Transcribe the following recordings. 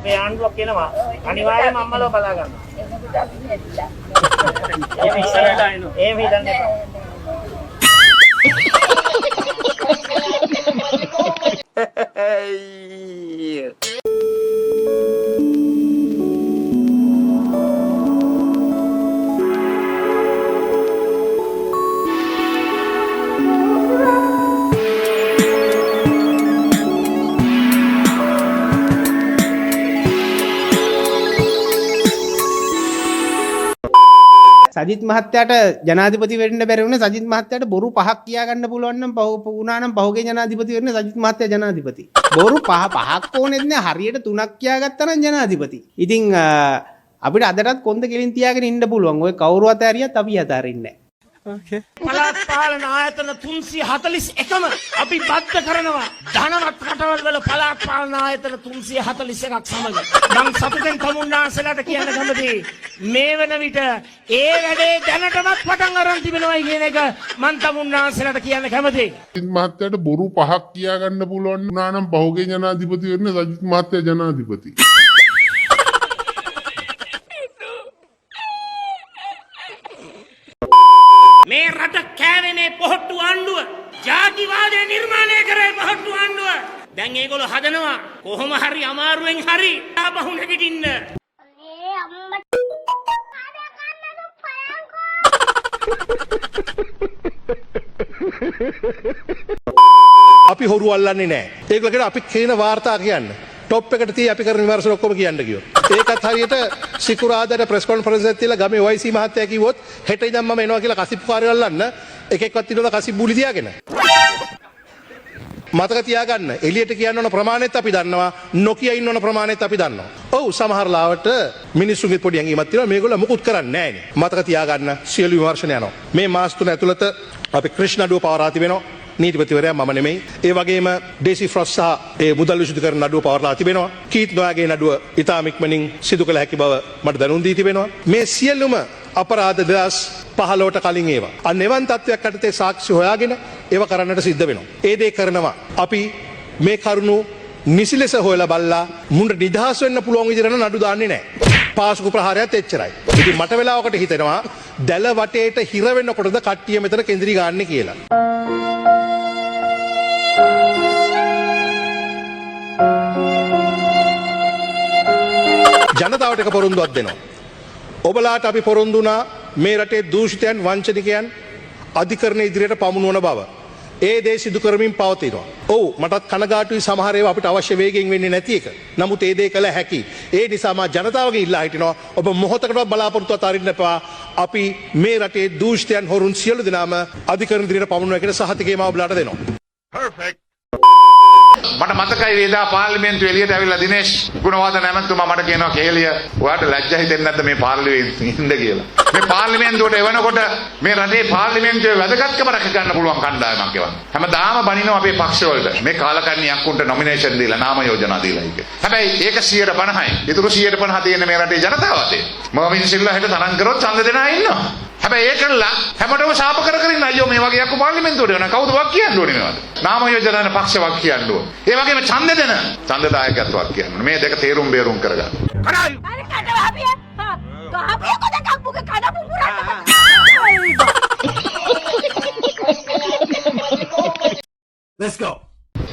අපේ ආණ්ඩුවක් එනවා. අනිවාර්යයෙන්ම අම්මලව බලා ගන්න. එහෙම ඉස්සරහට ආිනෝ. එහෙම හිතන්න එපා. සජිත් මහත්තයාට ජනාධිපති වෙන්න බැරි වුණේ සජිත් මහත්තයාට බොරු 5ක් කියා ගන්න පුළුවන් නම් වුණා නම් පහුගේ ජනාධිපති වෙන්නේ සජිත් මහත්තයා ජනාධිපති. බොරු 5ක් ඕනෙත් නෑ හරියට 3ක් කියාගත්තා නම් ජනාධිපති. ඉතින් අපිට අදටත් කොන්ද කෙලින් තියාගෙන ඉන්න පුළුවන්. ඔය කවුරු අතහැරියත් අපි අතහරින්නේ නෑ. Okay. පළාත් පාලන ආයතන 341ම අපි බද්ධ කරනවා. ධනවත් රටවල් වල පළාත් පාලන ආයතන 341ක් සමග. මං සතුටෙන් තමුන්නාන්සලාට කියන්න කැමතියි. මේ වෙන විට ඒ වැඩේ දැනටමත් පටන් අරන් තිබෙනවායි කියන එක මං තමුන්නාන්සලාට කියන්න කැමතියි. සජිත් මහත්තයාට බොරු 5ක් කියා ගන්න පුළුවන් වුණා නම් පහුගේ ජනාධිපති වෙන්නේ සජිත් මහත්තයා ජනාධිපති. මේ රට කෑවේ මේ පොහොට්ටු ආණ්ඩුව ජාතිවාදය නිර්මාණය කරේ පොහොට්ටු ආණ්ඩුව. දැන් ඒගොල්ලෝ හදනවා කොහොම හරි අමාරුවෙන් හරි ආපහු නැගිටින්න. අපි හොරු අල්ලන්නේ නැහැ. ඒගොල්ලෝ අපි කියන වාර්තා කියන්න. টොප් එකට තිය අපි කරන විමර්ශන ඔක්කොම කියන්න කිව්වොත්. ඒකත් හරියට සිකුරාදාට ප්‍රෙස් කොන්ෆරන්ස් එකක් තියලා ගමේ OIC මහත්තයා කිව්වොත් හෙට ඉඳන් මම එනවා කියලා කසිප්පු කාර්යය අල්ලන්න එකෙක්වත් ඉන්නවද කසිප් බුලි තියාගෙන. මතක තියාගන්න එළියට කියන්න ඕන ප්‍රමාණයත් අපි දන්නවා නොකිය ඉන්න ඕන ප්‍රමාණයත් අපි දන්නවා. ඔව් සමහර ලාවට මිනිස්සුන්ගේ පොඩි ඇඟීමක් තියෙනවා මේගොල්ලෝ මුකුත් කරන්නේ නැහැ නේ. මතක තියාගන්න සියලු විමර්ශන යනවා. මේ මාස 3 ඇතුළත අපි ක්‍රිෂ්ණ නඩුව පවරා තිබෙනවා. නීතිපතිවරයා මම නෙමෙයි. ඒ වගේම ඩේසි ෆ්‍රොස්ට් සහ ඒ මුදල් විසුද්ධිකරණ නඩුව පවරලා තිබෙනවා. කීත් නොයාගේ නඩුව ඉතාම ඉක්මනින් සිදු කළ හැකි බව මට දැනුම් දී තිබෙනවා. මේ සියලුම අපරාධ 2015ට කලින් ඒවා. අන්න එවන් තත්ත්වයක් යටතේ සාක්ෂි හොයාගෙන ඒව කරන්නට සිද්ධ වෙනවා. ඒ දේ කරනවා. අපි මේ කරුණු නිසි ලෙස හොයලා බලලා මුන්ට නිදහස් වෙන්න පුළුවන් විදිහට නඩු දාන්නේ නැහැ. පාසුකු ප්‍රහාරයත් එච්චරයි. ඉතින් මට වෙලාවකට හිතෙනවා දැල වටේට හිර වෙන්නකොටද කට්ටිය මෙතන කේන්ද්‍රී ගන්න කියලා. ජනතාවට එක පොරොන්දුවක් දෙනවා. ඔබලාට අපි පොරොන්දු වුණා මේ රටේ දූෂිතයන් වංචනිකයන් අධිකරණ ඉදිරියට පමුණුවන බව. ඒ දේ සිදු කරමින් පවතිනවා. ඔව් මටත් කනගාටුයි සමහර ඒවා අපිට අවශ්‍ය වේගයෙන් වෙන්නේ නැති එක. නමුත් ඒ දේ කළ හැකි. ඒ නිසා මා ජනතාවගෙන් ඉල්ලා හිටිනවා ඔබ මොහොතකටවත් බලාපොරොත්තු අතාරින්න එපා. අපි මේ රටේ දූෂිතයන් හොරුන් සියලු දෙනාම අධිකරණ ඉදිරියට පමුණුවන එකට සහතිකය මා ඔබලාට දෙනවා. Perfect. මට මතකයි වේදා පාර්ලිමේන්තුව එළියට ඇවිල්ලා දිනේෂ් ගුණවර්ධන ඇමතුමා මට කියනවා කේලිය ඔයාට ලැජ්ජා හිතෙන්නේ නැද්ද මේ පාර්ලිමේන්තුවේ ඉන්න කියලා. මේ පාර්ලිමේන්තුවට එවනකොට මේ රටේ පාර්ලිමේන්තුවේ වැදගත්කම රැක ගන්න පුළුවන් කණ්ඩායමක් එවන. හැමදාම බනිනවා අපේ පක්ෂවලට. මේ කාලකන්ණියක් උන්ට නොමිනේෂන් දීලා නාම යෝජනා දීලා ඉන්නේ. හැබැයි ඒක 150යි. ඊටු 150 තියෙන මේ රටේ ජනතාව අතේ. මොමින් සිල්ලා හෙට තරම් කරොත් ඡන්ද දෙනා ඉන්නවා. හැබැයි ඒකලා හැමෝටම ශාප කර කර ඉන්න අයියෝ මේ වගේ යක්කු පාර්ලිමේන්තුවට එනවා. කවුද වක් කියන්න ඕනේ මේවට? නාම යෝජනාන පක්ෂවක් කියන්න ඕනේ. ඒ වගේම ඡන්ද දෙන ඡන්දදායකත්වයක් කියන්න ඕනේ. මේ දෙක තේරුම් බේරුම් කරගන්න. කරයි. අර කඩවාපිය. ගහපිය කොටක් මුගේ කඩපු පුරන්න. Let's go.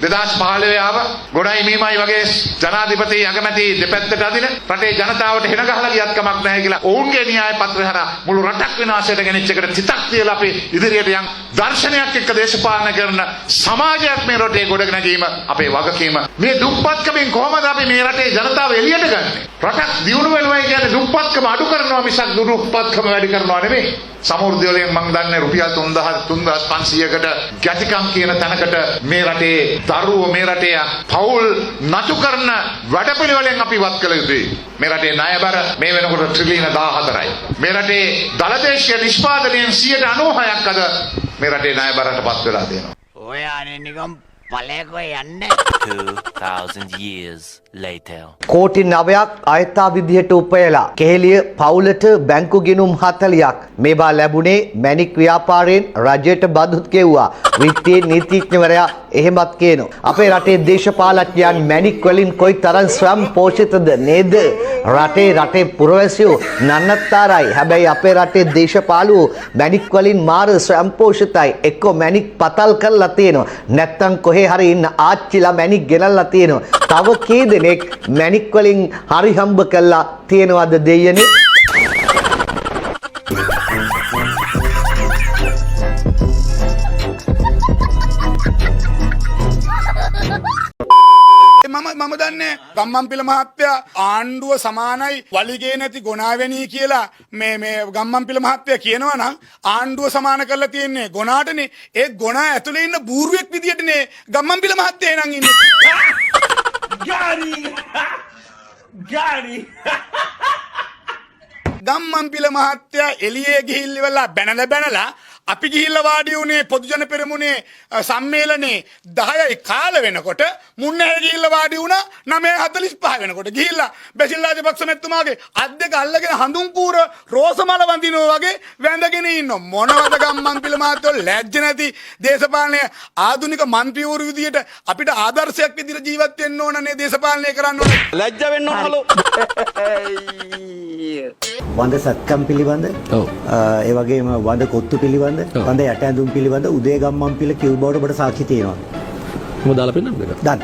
2015 ආව ගොඩයි මීමයි වගේ ජනාධිපති අගමැති දෙපැත්තට අදින රටේ ජනතාවට හෙන ගහලා ගියත් කමක් නැහැ කියලා ඔවුන්ගේ න්‍යාය පත්‍රය හරහා මුළු රටක් විනාශයට ගෙනිච්ච එකට සිතක් තියලා අපි ඉදිරියට යන් දර්ශනයක් එක්ක දේශපාලන කරන සමාජයක් මේ රටේ ගොඩ නැගීම අපේ වගකීම. මේ දුප්පත්කමින් කොහොමද අපි මේ රටේ ජනතාව එළියට ගන්නේ? රටක් දියුණු වෙනවා කියන්නේ දුප්පත්කම අඩු කරනවා මිසක් දුප්පත්කම වැඩි කරනවා නෙමෙයි. සමෘද්ධිය වලින් මම දන්නේ රුපියල් 3500කට ගැටිකම් කියන තැනකට මේ රටේ දරුවෝ මේ රටේ පවුල් නතු කරන වැඩපිළිවෙලෙන් අපි වත් කළ යුතුයි. මේ රටේ ණයබර මේ වෙනකොට ට්‍රිලියන 14යි. මේ රටේ දලදේශීය නිෂ්පාදනයෙන් 96%ක් අද මේ රටේ ණයබරටපත් වෙලා තියෙනවා. ඔයානේ නිකම් පලයකෝ යන්න 2,000 years later. කෝටි 9ක් අයථා විදිහට උපයලා කෙහෙලිය පවුලට බැංකු ගිණුම් 40ක් මේවා ලැබුණේ මැණික් ව්‍යාපාරයෙන් රජයට බදුත් ගෙව්වා. විත්තියේ නීතිඥවරයා එහෙමත් කියනවා. අපේ රටේ දේශපාලඥයන් මැණික් වලින් කොයිතරම් ස්වයං පෝෂිතද නේද? රටේ පුරවැසියෝ නන්නත්තරයි. හැබැයි අපේ රටේ දේශපාලුවෝ මැණික් වලින් මාර ස්වයං පෝෂිතයි. එක්ක මැණික් පතල් කරලා තියෙනවා. නැත්තම් කොහේ හරි ඉන්න ආච්චිලා මැණික් ගෙනල්ලා තියෙනවා. තව කී දෙනෙක් මැණික් වලින් හරි හම්බ කළා තියෙනවද දෙයනේ? මම දන්නේ ගම්මන්පිල මහත්තයා ආණ්ඩුව සමානයි වලිගේ නැති ගොනාවැණී කියලා මේ ගම්මන්පිල මහත්තයා කියනවා නම් ආණ්ඩුව සමාන කරලා තියෙන්නේ ගොනාටනේ. ඒ ගොනා ඇතුලේ ඉන්න බූරුවෙක් විදියටනේ ගම්මන්පිල මහත්තයා එනං ඉන්නේ. ගානි ගම්මන්පිල මහත්තයා එළියේ ගිහිල්ලා බැනලා අපි ගිහිල්ලා වාඩි වුණේ පොදු ජන පෙරමුණේ සම්මේලනේ 10යි කාල වෙනකොට මුන්නෑ ගිහිල්ලා වාඩි වුණා 9:45 වෙනකොට ගිහිල්ලා බැසිල් රාජපක්ෂ මැතිතුමාගේ අත් දෙක අල්ලගෙන හඳුන් කූර රෝසමල වඳිනවා වගේ වැඳගෙන ඉන්න මොනවද ගම්මන්පිල මහත්තයෝ ලැජ්ජ නැති දේශපාලනය ආධුනික മന്ത്രിවරු විදියට අපිට ආදර්ශයක් විදියට ජීවත් වෙන්න ඕනනේ දේශපාලනය කරන්න ඕනේ ලැජ්ජ වෙන්න ඕනලු වඳ සත්කම් පිළිබඳ ඒ වගේම වඳ කොත්තු පිළිබඳ වඳ යට ඇඳුම් පිළිබඳ උදේ ගම්මන්පිල කිව් බවට ඔබට සාක්ෂි තියෙනවා. මොකද දාලා පෙන්නන්නද? දන්.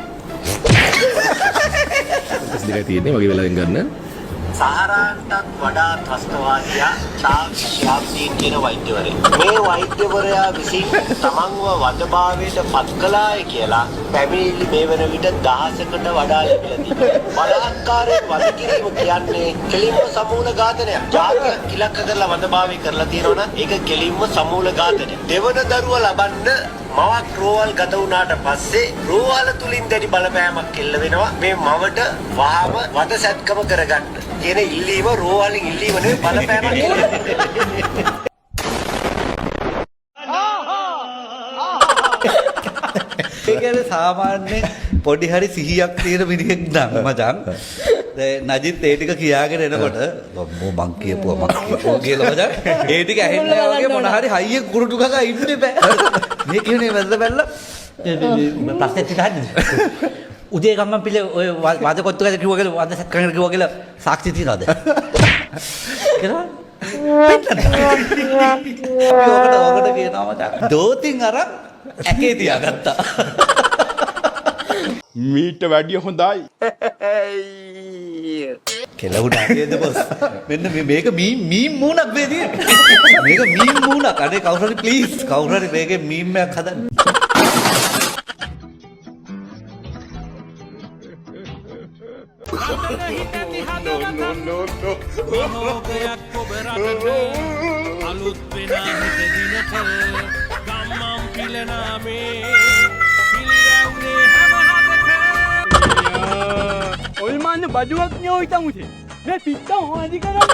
දෙකයි තියෙන්නේ වගේ වෙලාවෙන් ගන්න. සහරාන්ටත් වඩා ත්‍රස්තවාදියා ශාප්සීන් කියන වෛද්‍යවරයා. මේ වෛද්‍යවරයා විසින් තමන්ව වදභාවයට පත් කළාය කියලා පැමිණිලි මේ වෙන විට 1000කට වඩා ලැබිලා තිබෙනවා. බලාත්කාරයෙන් වද කිරීම කියන්නේ කෙලින්ම සමූල ඝාතනයක්. ජාතියක් ඉලක්ක කරලා වදභාවය කරලා තියෙනවා නම් ඒක කෙලින්ම සමූල ඝාතනයක්. දෙවන දරුවා ලබන්න මවක් රෝවල් ගත වුණාට පස්සේ රෝවල් තුලින් දැඩි බලපෑමක් එල්ල වෙනවා මේ මවට වහම වද සැත්කම කරගන්න. කියන ඉල්ලීම රෝවලින් ඉල්ලීම නෙවෙයි බලපෑමක් එල්ල. ඒ කියන්නේ සාමාන්‍යයෙන් පොඩි හරි සිහියක් තියෙන මිනිහෙක් නම් මචං නජිත් ඒ ටික කියාගෙන එනකොට මං කියපුවා කියලා මචං ඒ ටික ඇහෙන්නේ වගේ මොන හරි හයිය කුරුටු ගගා ඉන්න බෑ මේ කියන්නේ වැද්ද බැලලා ප්‍රශ්නේ තියන්නේ උදේ ගම්මන්පිල ඔය වාද කොත්තු ගැද කිව්වා කියලා වාද සත් කරගෙන කිව්වා කියලා සාක්ෂි තියනවද කියලා ඔකට කියනවා මචං දෝතින් අරන් ඇකේ තියාගත්තා මීට වැඩිය හොඳයි කෙලවුට ඇකේද බොස් මෙන්න මේක මීම් මූණක් මේ තියෙන්නේ මේක මීම් මූණක් අනේ කවුරු හරි ප්ලීස් කවුරු හරි මේකේ මීම් එකක් හදන්න අලුත් වෙන හිතදිනට ගම්මන් පිලනාමේ පිළිරැව්නේ හැමහතක ඔල්මාන්න බජුවක් ඥෝ හිතන් උසේ මේ පිට්ටා හොඳි කරන්න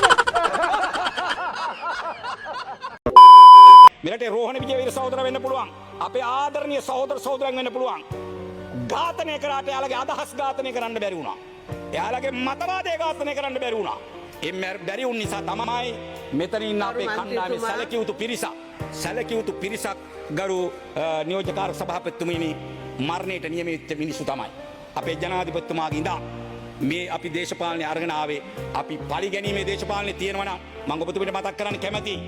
මෙරටේ රෝහණ විජේවීර සහෝදර වෙන්න පුළුවන් අපේ ආදරණීය සහෝදර සහෝදරයන් වෙන්න පුළුවන් ඝාතනය කරාට එයාලගේ අදහස් ඝාතනය කරන්න බැරි වුණා එයාලගේ මතවාදය ඝාතනය කරන්න බැරි වුණා ඒ බැරි වුණ නිසා තමයි මෙතන ඉන්න අපේ කණ්ඩායමේ සැලකිය යුතු පිරිසක් ගරු නියෝජ්‍යකාරක සභාපතිතුමනි මරණයට නියමිත මිනිස්සු තමයි අපේ ජනාධිපතිතුමාගේ ඉඳන් මේ අපි දේශපාලනය අරගෙන ආවේ අපි පරිගැනීමේ දේශපාලනේ තියෙනවා නම් මම ඔබතුමීට මතක් කරන්න කැමතියි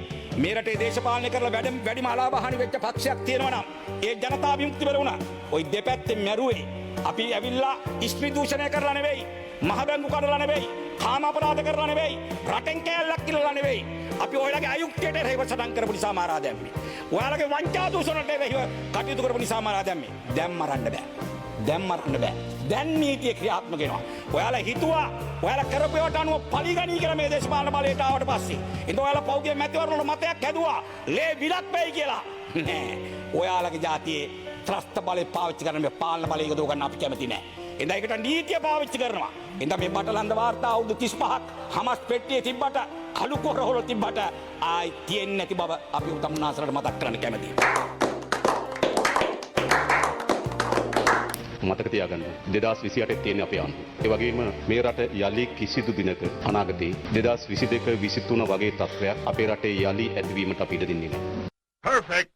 මේ රටේ දේශපාලනය කරලා වැඩිම අලාභහානි වෙච්ච පක්ෂයක් තියෙනවා නම් ඒ ජනතා විමුක්ති පෙරමුණ ওই දෙපැත්තෙන් මැරුවේ අපි ඇවිල්ලා ස්ත්‍රී දූෂණය කරලා නෙවෙයි මහ බැංකු කඩලා නෙවෙයි කාම අපරාධ කරලා නෙවෙයි රටෙන් කෑල්ලක් කිල්ලලා නෙවෙයි අපි ඔයාලගේ අයුක්තියට රේව සටන් කරපු නිසා මාරා දැම්මේ ඔයාලගේ වංචා දූෂණයට රේව කටයුතු කරපු නිසා මාරා දැම්මේ දැන් මරන්න බෑ දැන් නීතිය ක්‍රියාත්මක වෙනවා ඔයාලා හිතුවා ඔයාලා කරපු ඒවාට අනුව පරිගණී කියලා මේ දේශපාලන බලයට ආවට පස්සේ ඉතින් ඔයාලා පෞද්ගලික මැතිවරණවල මතයක් හැදුවා ලේ විලක් වෙයි කියලා නෑ ඔයාලගේ ජාතියේ ත්‍රස්ත බලය පාවිච්චි කරන මේ පාලන බලය යොදව ගන්න අපි කැමති නෑ එඳා ඒකට නීතිය පාවිච්චි කරනවා එඳා මේ බටලන්ද වාර්තා අවුරුදු 35ක් හමස් පෙට්ටියේ තිබ්බට අලු කොරහොල තිබ්බට ආයි තියෙන්නේ නැති බව අපි උතුම්නාසරට මතක් කරන්න කැමතියි මතක තියාගන්න 2028 තියෙන අපේ ආණ්ඩුව. ඒ වගේම මේ රට යලි කිසිදු දිනක අනාගතේ 2022 23 වගේ තත්ත්වයක් අපේ රටේ යලි ඇතිවීමට අපි ඉඩ දෙන්නේ නැහැ. Perfect.